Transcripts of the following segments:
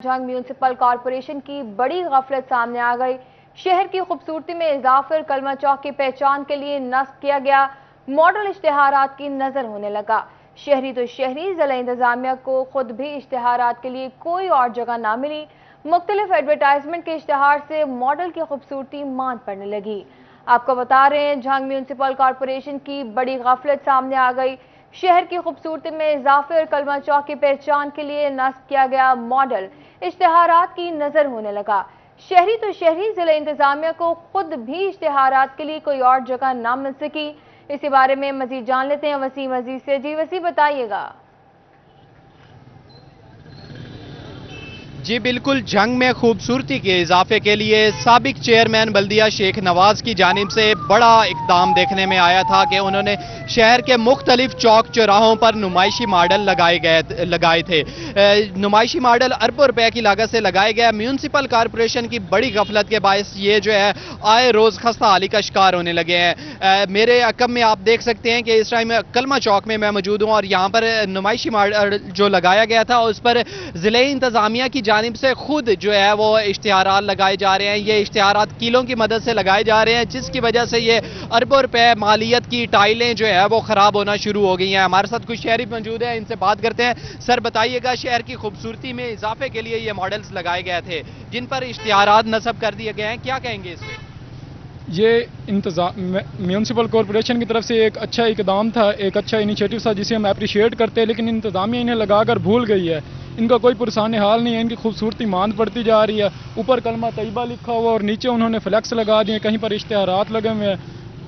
जंग municipal corporation की बड़ी गफलत सामने आ गई। शहर की खूबसूरती में इजाफे कलमा चौक की पहचान के लिए नस्ब किया गया मॉडल इश्तिहारात की नजर होने लगा। शहरी तो शहरी, जिला इंतजामिया को खुद भी इश्तिहारात के लिए कोई और जगह ना मिली। मुख्तलिफ एडवर्टाइजमेंट के इश्तिहार से मॉडल की खूबसूरती मान पड़ने लगी। आपको बता रहे हैं, जंग म्यूनिसिपल कॉरपोरेशन की बड़ी गफलत सामने आ गई। शहर की खूबसूरती में इजाफे और कलमा चौक की पहचान के लिए नस्ब किया गया मॉडल इश्तिहारात की नजर होने लगा। शहरी तो शहरी, जिला इंतजामिया को खुद भी इश्तिहारात के लिए कोई और जगह ना मिल सकी। इसी बारे में मजीद जान लेते हैं वसीम अजीज से। जी वसीम, बताइएगा। जी बिल्कुल, जंग में खूबसूरती के इजाफे के लिए साबिक चेयरमैन बल्दिया शेख नवाज की जानिब से बड़ा इकदाम देखने में आया था कि उन्होंने शहर के मुख्तलिफ चौक चौराहों पर नुमाइशी मॉडल लगाए थे। नुमाइशी मॉडल अरबों रुपए की लागत से लगाए गए। म्यूनिसिपल कॉरपोरेशन की बड़ी गफलत के बायस ये जो है आए रोज खस्ता हाली का शिकार होने लगे हैं। मेरे अकब में आप देख सकते हैं कि इस टाइम कलमा चौक में मैं मौजूद हूँ और यहाँ पर नुमाइशी मॉडल जो लगाया गया था उस पर जिले इंतजामिया की जानिब से खुद जो है वो इश्तिहारात लगाए जा रहे हैं। ये इश्तिहारात कीलों की मदद से लगाए जा रहे हैं, जिसकी वजह से ये अरबों रुपए मालियत की टाइलें जो है वो खराब होना शुरू हो गई हैं। हमारे साथ कुछ शहरी मौजूद हैं, इनसे बात करते हैं। सर बताइएगा, शहर की खूबसूरती में इजाफे के लिए ये मॉडल्स लगाए गए थे जिन पर इश्तिहारात नस्ब कर दिए गए हैं, क्या कहेंगे इस पर? ये म्यूनसिपल कॉरपोरेशन की तरफ से एक अच्छा इकदाम था, एक अच्छा इनिशिएटिव था जिसे हम अप्रिशिएट करते हैं, लेकिन इंतजामिया इन्हें लगाकर भूल गई है। इनका कोई पुरसान हाल नहीं है, इनकी खूबसूरती मांद पड़ती जा रही है। ऊपर कलमा तैयबा लिखा हुआ और नीचे उन्होंने फ्लैक्स लगा दिए, कहीं पर इश्तिहारात लगे हुए हैं,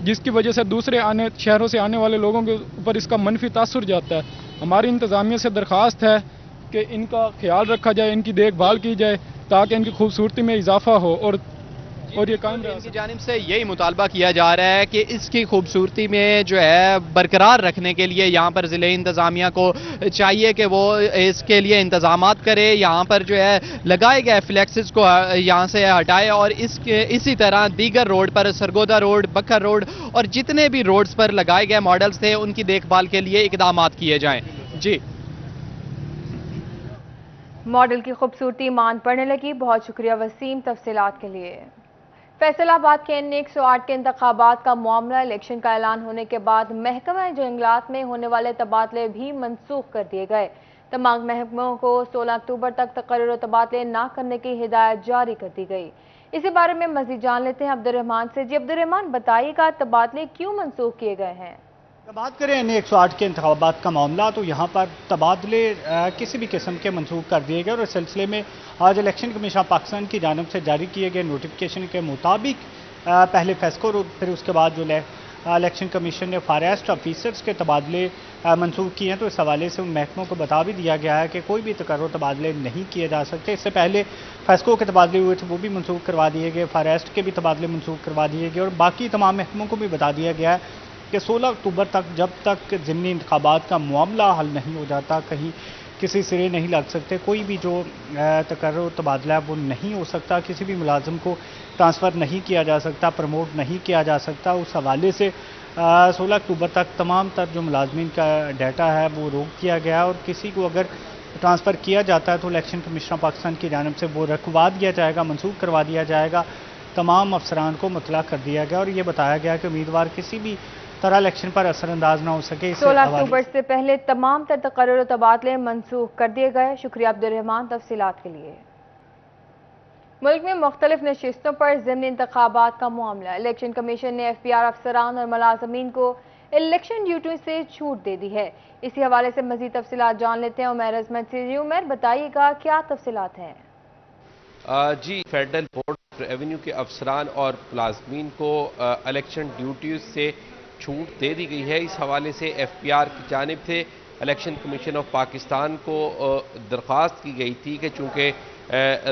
जिसकी वजह से दूसरे शहरों से आने वाले लोगों के ऊपर इसका मनफी तासुर जाता है। हमारी इंतजामिया से दरख्वास्त है कि इनका ख्याल रखा जाए, इनकी देखभाल की जाए ताकि इनकी खूबसूरती में इजाफा हो और ये काम इनकी जानिब से यही मुतालबा किया जा रहा है कि इसकी खूबसूरती में जो है बरकरार रखने के लिए यहाँ पर ज़िले इंतज़ामिया को चाहिए कि वो इसके लिए इंतजामात करे। यहाँ पर जो है लगाए गए फ्लैक्सेस को यहाँ से हटाए और इसी तरह दीगर रोड पर, सरगोदा रोड, बकर रोड और जितने भी रोड्स पर लगाए गए मॉडल्स थे उनकी देखभाल के लिए इकदामात किए जाएं। जी, मॉडल की खूबसूरती मान पड़ने लगी। बहुत शुक्रिया वसीम तफसीलात के लिए। फैसलाबाद के N108 के इंतखाबात का मामला, इलेक्शन का ऐलान होने के बाद महकमा जंगलात में होने वाले तबादले भी मनसूख कर दिए गए। तमाम महकमों को 16 अक्टूबर तक तकर्रुर तबादले न करने की हिदायत जारी कर दी गई। इसी बारे में मजीद जान लेते हैं अब्दुर्रहमान से। जी अब्दुर्रहमान, बताइएगा तबादले क्यों मनसूख किए गए हैं? बात करें N108 के इंतखाबात का मामला, तो यहाँ पर तबादले किसी भी किस्म के मनसूख कर दिए गए और इस सिलसिले में आज इलेक्शन कमीशन पाकिस्तान की जानिब से जारी किए गए नोटिफिकेशन के मुताबिक पहले फेस्को और फिर उसके बाद जो इलेक्शन कमीशन ने फॉरेस्ट ऑफिसर्स के तबादले मनसूख किए हैं। तो इस हवाले से उन महकमों को बता भी दिया गया है कि कोई भी तकर्रुर तबादले नहीं किए जा सकते। इससे पहले फेस्को के तबादले हुए थे, वो भी मनसूख करवा दिए गए, फॉरेस्ट के भी तबादले मनसूख करवा दिए गए और बाकी तमाम महकमों को भी बता दिया गया है कि 16 अक्टूबर तक जब तक ज़िमनी इंतखाबात का मामला हल नहीं हो जाता, कहीं किसी सिरे नहीं लग सकते, कोई भी जो तकर्रुर तबादला है वो नहीं हो सकता, किसी भी मुलाजिम को ट्रांसफ़र नहीं किया जा सकता, प्रमोट नहीं किया जा सकता। उस हवाले से 16 अक्टूबर तक तमाम तर जो मुलाजमीन का डाटा है वो रोक किया गया और किसी को अगर ट्रांसफ़र किया जाता है तो इलेक्शन कमीशन पाकिस्तान की जानिब से वो रखवा दिया जाएगा, मनसूख करवा दिया जाएगा। तमाम अफसरान को मुतला कर दिया गया और ये बताया गया कि उम्मीदवार किसी भी तरह इलेक्शन पर असरअंदाज ना हो सके। 16 अक्टूबर से पहले तमाम तर तकर्रुर तबादले मनसूख कर दिए गए। शुक्रिया अब्दुर्रहमान तफसीलात के लिए। मुल्क में मुख्तलिफ नशिस्तों पर ज़िमनी इंतखाबात का मामला, इलेक्शन कमीशन ने FPR अफसरान और मुलाजमीन को इलेक्शन ड्यूटी से छूट दे दी है। इसी हवाले से मजीद तफसीलात जान लेते हैं उमैर अजमत से। जी उमैर, बताइएगा क्या तफसीलात हैं? जी, फेडरल बोर्ड रेवेन्यू के अफसरान और मुलाजमीन को इलेक्शन ड्यूटीज से छूट दे दी गई है। इस हवाले से FPR की जानिब से इलेक्शन कमीशन ऑफ पाकिस्तान को दरख्वास्त की गई थी कि चूँकि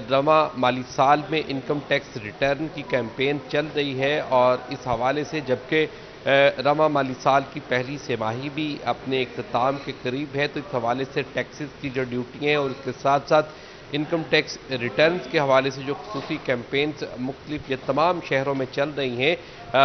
रवा माली साल में इनकम टैक्स रिटर्न की कैंपेन चल रही है और इस हवाले से जबकि रवा माली साल की पहली तिमाही भी अपने इख्तिताम के करीब है, तो इस हवाले से टैक्सेस की जो ड्यूटी हैं और उसके साथ साथ इनकम टैक्स रिटर्न्स के हवाले से जो खुसूसी कैंपेन्स मुख्तलिफ ये तमाम शहरों में चल रही हैं,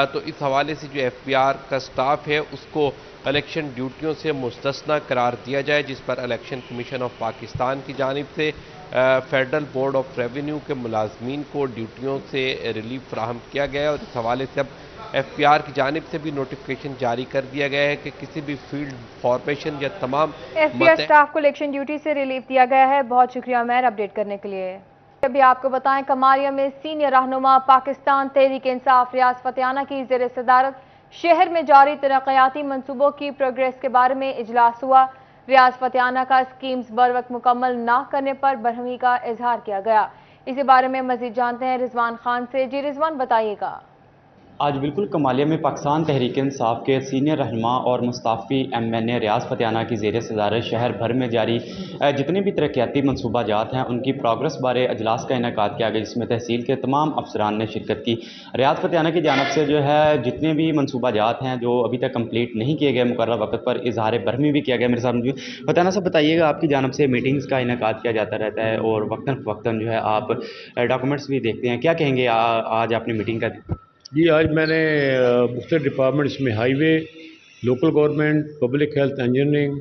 तो इस हवाले से जो FPR का स्टाफ है उसको इलेक्शन ड्यूटियों से मुस्तस्ना करार दिया जाए, जिस पर इलेक्शन कमीशन ऑफ पाकिस्तान की जानिब से फेडरल बोर्ड ऑफ रेवेन्यू के मुलाजमीन को ड्यूटियों से रिलीफ फराहम किया गया है और इस हवाले से अब FPR की जानिब से भी नोटिफिकेशन जारी कर दिया गया है कि किसी भी फील्ड फॉर्मेशन या तमाम FPR स्टाफ को इलेक्शन ड्यूटी से रिलीफ दिया गया है। बहुत शुक्रिया उमैर अपडेट करने के लिए। अभी आपको बताएं, कमारिया में सीनियर रहनुमा पाकिस्तान तहरीक इंसाफ रियाज फतेहाना की ज़ेर सदारत शहर में जारी तरक्याती मंसूबों की प्रोग्रेस के बारे में इजलास हुआ। रियाज फतेहाना का स्कीम्स बर वक्त मुकम्मल ना करने पर बरहमी का इजहार किया गया। इसी बारे में मजीद जानते हैं रिजवान खान से। जी रिजवान, बताइएगा। आज बिल्कुल कमालिया में पाकिस्तान तहरीक इंसाफ के सीनियर रहनुमा और मुस्ताफ़ी MNA रियाज फतेहाना की ज़ेर सदारत शहर भर में जारी जितने भी तरक्याती मनसूबाजात हैं उनकी प्रोग्रेस बारे अजलास का इनेकाद किया गया, जिसमें तहसील के तमाम अफसरान ने शिरकत की। रियाज फतेहाना की जानिब से जो है जितने भी मनसूबाजात हैं जो अभी तक कम्प्लीट नहीं किए गए मुकर्रर वक्त पर इजहार बरहमी भी किया गया। मेरे सामने फतेहाना साहब, बताइएगा, आपकी जानिब से मीटिंग्स का इनेकाद किया जाता रहता है और वक्तन फ़वक्तन जो है आप डॉक्यूमेंट्स भी देखते हैं, क्या कहेंगे आज आपने मीटिंग का? जी, आज मैंने मुख्तलिफ डिपार्टमेंट्स में highway, local government, public health, engineering,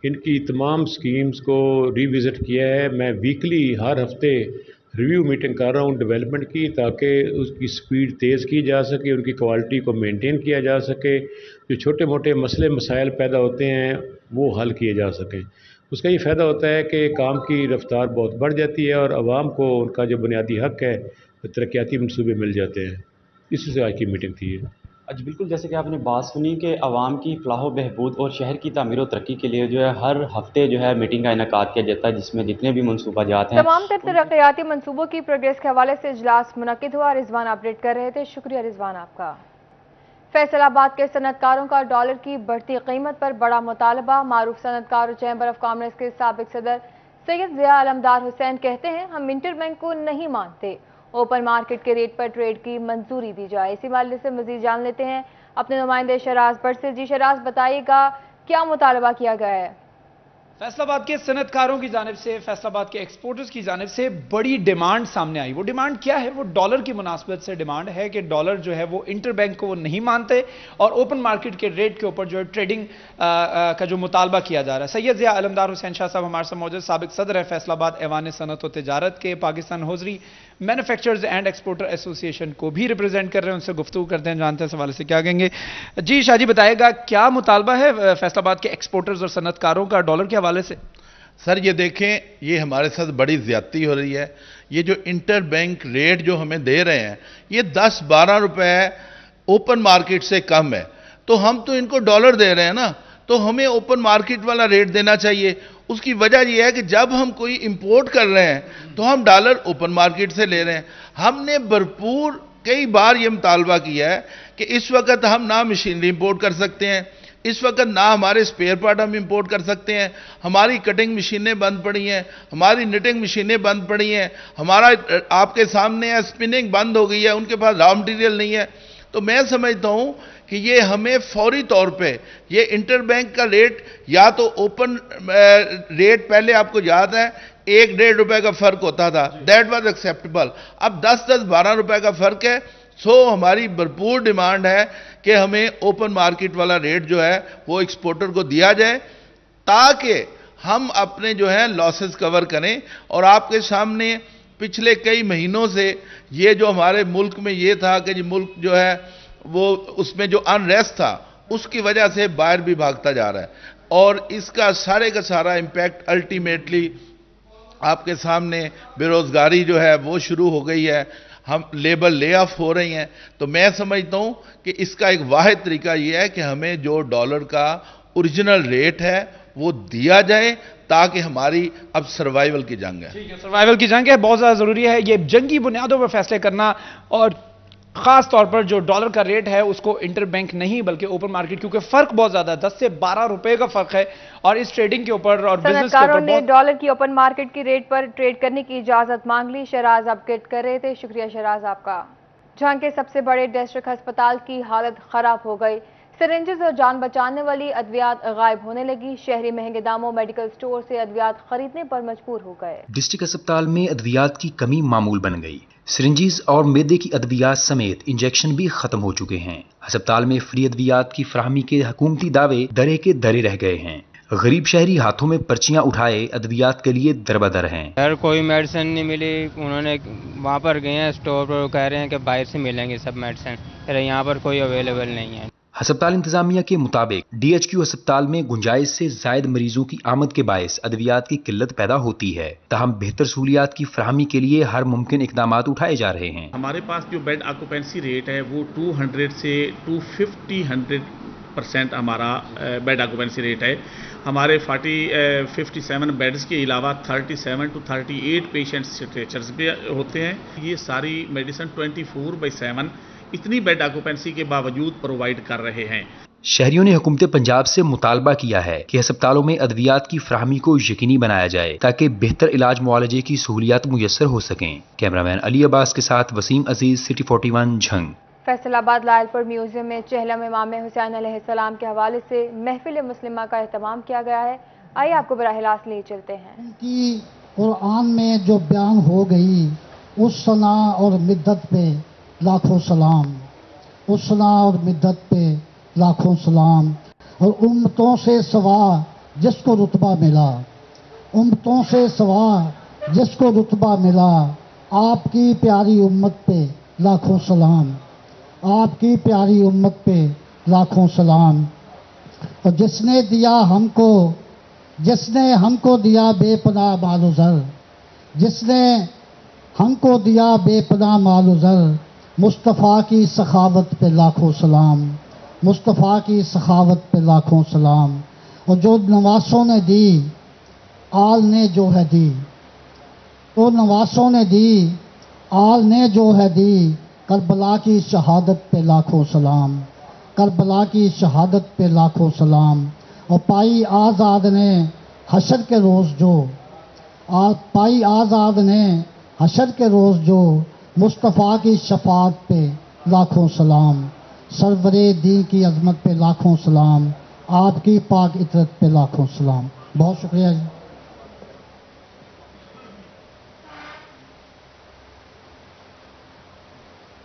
इनकी तमाम स्कीम्स को रिविज़िट किया है। मैं वीकली हर हफ्ते रिव्यू मीटिंग कर रहा हूँ डेवलपमेंट की, ताकि उसकी स्पीड तेज़ की जा सके, उनकी क्वालिटी को मेंटेन किया जा सके, जो छोटे मोटे मसले मसाइल पैदा होते हैं वो हल किए जा सकें। उसका ये फ़ायदा होता है कि काम की रफ्तार बहुत बढ़ जाती है और आवाम को उनका जो बुनियादी हक़ है तरक्याती मनसूबे मिल जाते हैं। इसी से आज की मीटिंग थी। अच्छा, बिल्कुल, जैसे कि आपने बात सुनी कि आवाम की फलाह बहबूद और शहर की तामीर और तरक्की के लिए जो है हर हफ्ते जो है मीटिंग का इनेकाद किया जाता है, जिसमें जितने भी मनसूबाजात हैं तमाम तरक्याती मनसूबों की प्रोग्रेस के हवाले से इजलास मुनक्किद हुआ। रिजवान अपडेट कर रहे थे। शुक्रिया रिजवान आपका। फैसलाबाद के सनतकारों का डॉलर की बढ़ती कीमत पर बड़ा मुतालबा। मारूफ सनतकार और चैम्बर ऑफ कॉमर्स के साबिक सदर सैयद ज़िया अलमदार हुसैन कहते हैं, हम इंटरबैंक को नहीं मानते, ओपन मार्केट के रेट पर ट्रेड की मंजूरी दी जाए। इसी मामले से मजीद जान लेते हैं अपने नुमाइंदे शराज भट्ट से। जी शराज, बताइएगा क्या मुतालबा किया गया है? फैसलाबाद के सनतकारों की जानिब से, फैसलाबाद के एक्सपोर्टर्स की जानिब से बड़ी डिमांड सामने आई। वो डिमांड क्या है? वो डॉलर की मुनासबत से डिमांड है कि डॉलर जो है वो इंटरबैंक को वो नहीं मानते और ओपन मार्केट के रेट के ऊपर जो है ट्रेडिंग का जो मुतालबा किया जा रहा है। सैयद ज़िया अलमदार हुसैन शाह साहब हमारे साथ मौजूद, साबिक सदर है फैसलाबाद ऐवान सनत और तिजारत के। Pakistan hosiery manufacturers and exporter association को भी रिप्रेजेंट कर रहे हैं। उनसे गुफ्तगू करते हैं, जानते हैं इस हवाले से क्या कहेंगे। जी शाह जी, बताइएगा क्या मुतालबा है फैसलाबाद के एक्सपोर्टर्स और सनतकारों का डॉलर के हवाले से? सर ये देखें, ये हमारे साथ बड़ी ज़्यादती हो रही है। ये जो इंटर बैंक रेट जो हमें दे रहे हैं ये 10-12 रुपए ओपन मार्केट से कम है, तो हम तो इनको डॉलर दे रहे हैं ना, तो हमें ओपन मार्केट वाला रेट देना चाहिए। उसकी वजह यह है कि जब हम कोई इंपोर्ट कर रहे हैं तो हम डॉलर ओपन मार्केट से ले रहे हैं। हमने भरपूर कई बार ये मुतालबा किया है कि इस वक्त हम ना मशीनरी इंपोर्ट कर सकते हैं, इस वक्त ना हमारे स्पेयर पार्ट हम इंपोर्ट कर सकते हैं, हमारी कटिंग मशीनें बंद पड़ी हैं, हमारी निटिंग मशीनें बंद पड़ी हैं, हमारा आपके सामने है स्पिनिंग बंद हो गई है, उनके पास रॉ मटीरियल नहीं है। तो मैं समझता हूं कि ये हमें फौरी तौर पे ये इंटरबैंक का रेट, या तो ओपन रेट पहले आपको याद है 1-1.5 रुपए का फर्क होता था, दैट वाज एक्सेप्टेबल, अब 10-12 रुपए का फर्क है। सो हमारी भरपूर डिमांड है कि हमें ओपन मार्केट वाला रेट जो है वो एक्सपोर्टर को दिया जाए, ताकि हम अपने जो है लॉसेस कवर करें। और आपके सामने पिछले कई महीनों से ये जो हमारे मुल्क में ये था कि जी मुल्क जो है वो उसमें जो अनरेस्ट था उसकी वजह से बाहर भी भागता जा रहा है, और इसका सारे का सारा इम्पैक्ट अल्टीमेटली आपके सामने बेरोजगारी जो है वो शुरू हो गई है, हम लेबर ले ऑफ हो रही हैं। तो मैं समझता हूं कि इसका एक वाहिद तरीका यह है कि हमें जो डॉलर का ओरिजिनल रेट है वो दिया जाए, ताकि हमारी अब सर्वाइवल की जंग है। ठीक है, सर्वाइवल की जंग है, बहुत ज़्यादा ज़रूरी है ये जंगी बुनियादों पर फैसले करना, और खास तौर पर जो डॉलर का रेट है उसको इंटर बैंक नहीं बल्कि ओपन मार्केट, क्योंकि फर्क बहुत ज्यादा है, 10 से 12 रुपए का फर्क है, और इस ट्रेडिंग के ऊपर और बिजनेस के ऊपर ने डॉलर की ओपन मार्केट की रेट पर ट्रेड करने की इजाजत मांग ली। शराज अपडेट कर रहे थे। शुक्रिया शराज आपका। जहां के सबसे बड़े डिस्ट्रिक्ट अस्पताल की हालत खराब हो गई, सिरिंजेस और जान बचाने वाली अद्वियात गायब होने लगी। शहरी महंगे दामों मेडिकल स्टोर से अद्वियात खरीदने पर मजबूर हो गए। डिस्ट्रिक्ट अस्पताल में अद्वियात की कमी मामूल बन गई। सिरिंजेस और मैदे की अद्वियात समेत इंजेक्शन भी खत्म हो चुके हैं। अस्पताल में फ्री अद्वियात की फराहमी के हुकूमती दावे दरे के दरे रह गए हैं। गरीब शहरी हाथों में पर्चियां उठाए अद्वियात के लिए दरबदर हैं। सर कोई मेडिसिन नहीं मिली, उन्होंने वहाँ पर गए हैं स्टोर पर, कह रहे हैं कि बाहर से मिलेंगे सब मेडिसिन, फिर यहाँ पर कोई अवेलेबल नहीं है। अस्पताल इंतजामिया के मुताबिक DHQ अस्पताल में गुंजाइश से जायद मरीजों की आमद के बायस अद्वियात की किल्लत पैदा होती है, ताहम बेहतर सहूलियात की फराहमी के लिए हर मुमकिन इकदाम उठाए जा रहे हैं। हमारे पास जो बेड ऑक्यूपेंसी रेट है वो 200 से 250% हमारा बेड ऑक्यूपेंसी रेट है। हमारे 57 बेड्स के अलावा 37 to 38 पेशेंट्स स्ट्रेचर्स पे होते हैं। ये सारी मेडिसिन 24/7 इतनी बेड ऑक्यूपेंसी के बावजूद प्रोवाइड कर रहे हैं। शहरियों ने हुकूमत पंजाब से मुतालबा किया है कि अस्पतालों में अद्वियात की फराहमी को यकीनी बनाया जाए ताकि बेहतर इलाज मुआलजे की सहूलियात मुयस्सर हो सकें। कैमरामैन अली अब्बास के साथ वसीम अजीज, सिटी 41 झंग। फैसलाबाद लायलपुर म्यूजियम में चहलम इमाम हुसैन अलैहिस्सलाम के हवाले से महफिल मुस्लिमा का एहतमाम किया गया है। आइए आपको बराह-ए-रास्त ले चलते हैं। कि कुरान में जो बयान हो गई उस सना और मिद्दत पे लाखों सलाम, उस सना और मिद्दत पे लाखों सलाम। और उम्मतों से सवा जिसको रुतबा मिला, उम्मतों से सवा जिसको रुतबा मिला, आपकी प्यारी उम्मत पे लाखों सलाम, आपकी प्यारी उम्मत पे लाखों सलाम। और जिसने दिया हमको, जिसने हमको दिया बेपनाह मालो ज़र, जिसने हमको दिया बेपनाह मालो ज़र, मुस्तफ़ा की सखावत पे लाखों सलाम, मुस्तफ़ा की सखावत पे लाखों सलाम। और जो नवासों ने दी, आल ने जो है दी, तो नवासों ने दी, आल ने जो है दी, करबला की शहादत पे लाखों सलाम, करबला की शहादत पे लाखों सलाम। और पाई आज़ाद ने हशर के रोज़ जो, पाई आज़ाद ने हशर के रोज़ जो, मुस्तफ़ा की शफाअत पे लाखों सलाम, सरवरे दीन की अज़मत पे लाखों सलाम, आपकी पाक इतरत पे लाखों सलाम। बहुत शुक्रिया जी।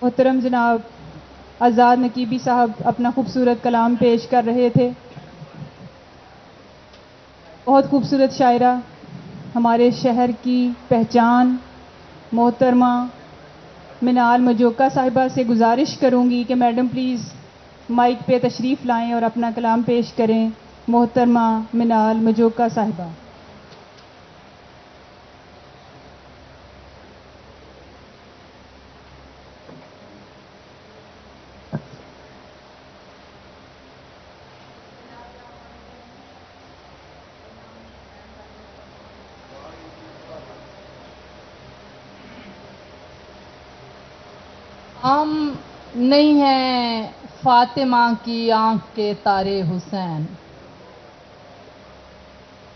मोहतरम जनाब आज़ाद नकीबी साहब अपना खूबसूरत कलाम पेश कर रहे थे। बहुत खूबसूरत शायरा, हमारे शहर की पहचान। मोहतरमा मिनाल मजोका साहिबा से गुजारिश करूंगी कि मैडम प्लीज़ माइक पे तशरीफ़ लाएं और अपना कलाम पेश करें। मोहतरमा मिनाल मजोका साहिबा। हम नहीं हैं फातिमा की आंख के तारे हुसैन,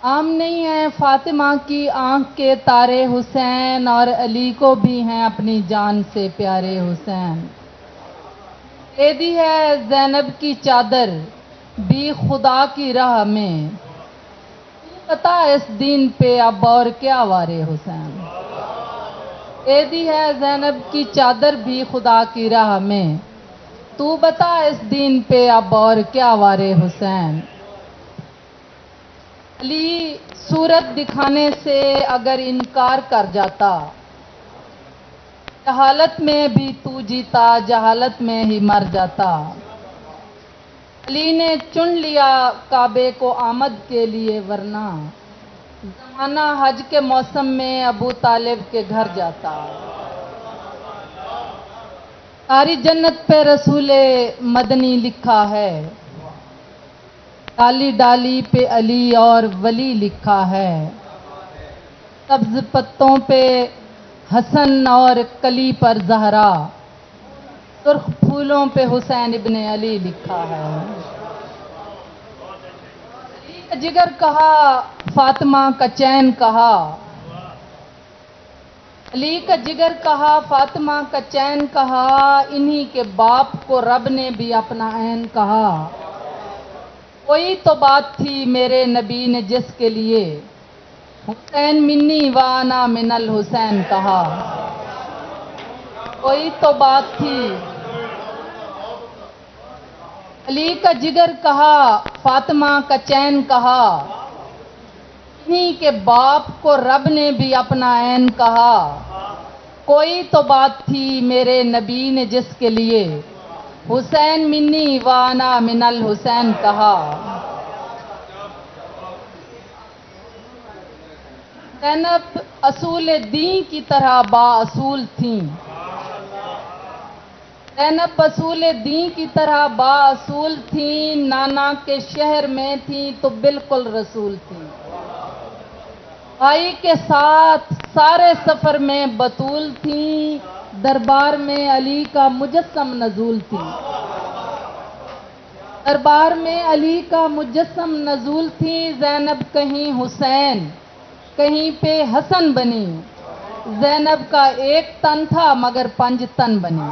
हम नहीं हैं फातिमा की आंख के तारे हुसैन, और अली को भी हैं अपनी जान से प्यारे हुसैन। दे दी है ज़ैनब की चादर भी खुदा की राह में, तू बता इस दीन पे अब और क्या वारे हुसैन। दे दी है ज़ैनब की चादर भी खुदा की राह में, तू बता इस दीन पे अब और क्या वारे हुसैन। अली सूरत दिखाने से अगर इनकार कर जाता, जहालत में भी तू जीता, जहालत में ही मर जाता। अली ने चुन लिया काबे को आमद के लिए, वरना ज़माना हज के मौसम में अबू तालिब के घर जाता। सारी जन्नत पे रसूले मदनी लिखा है, डाली डाली पे अली और वली लिखा है। सब्ज पत्तों पे हसन और कली पर ज़हरा, सुर्ख फूलों पे हुसैन इब्ने अली लिखा है। अली का जिगर कहा, फातिमा का चैन कहा, अली का जिगर कहा, फातिमा का चैन कहा। इन्हीं के बाप को रब ने भी अपना ऐन कहा। कोई तो बात थी मेरे नबी ने जिसके लिए, हुसैन मिन्नी वाना मिनल हुसैन कहा। कोई तो बात थी, अली का जिगर कहा, फातिमा का चैन कहा। इन्हीं के बाप को रब ने भी अपना ऐन कहा। कोई तो बात थी मेरे नबी ने जिसके लिए हुसैन मिन्नी वाना मिनल हुसैन कहा। ज़ैनब असूल दी की तरह बाअसूल थी। ज़ैनब असूल दी की तरह बाअसूल थी, नाना के शहर में थी तो बिल्कुल रसूल थी। भाई के साथ सारे सफर में बतूल थी, दरबार में अली का मुजस्सम नजूल थी। दरबार में अली का मुजस्सम नजूल थी। ज़ैनब कहीं हुसैन कहीं पे हसन बनी। ज़ैनब का एक तन था मगर 5 तन बनी।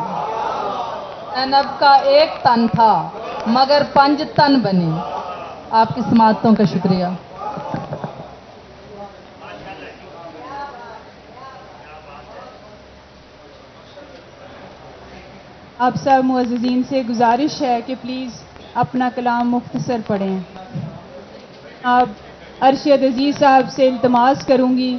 ज़ैनब का एक तन था मगर 5 तन बनी। आपकी समाअतों का शुक्रिया। आप सब मुअज़्ज़िज़ीन से गुजारिश है कि प्लीज़ अपना कलाम मुख्तसर पढ़ें। अब अरशद अजीज़ साहब से इल्तमास करूंगी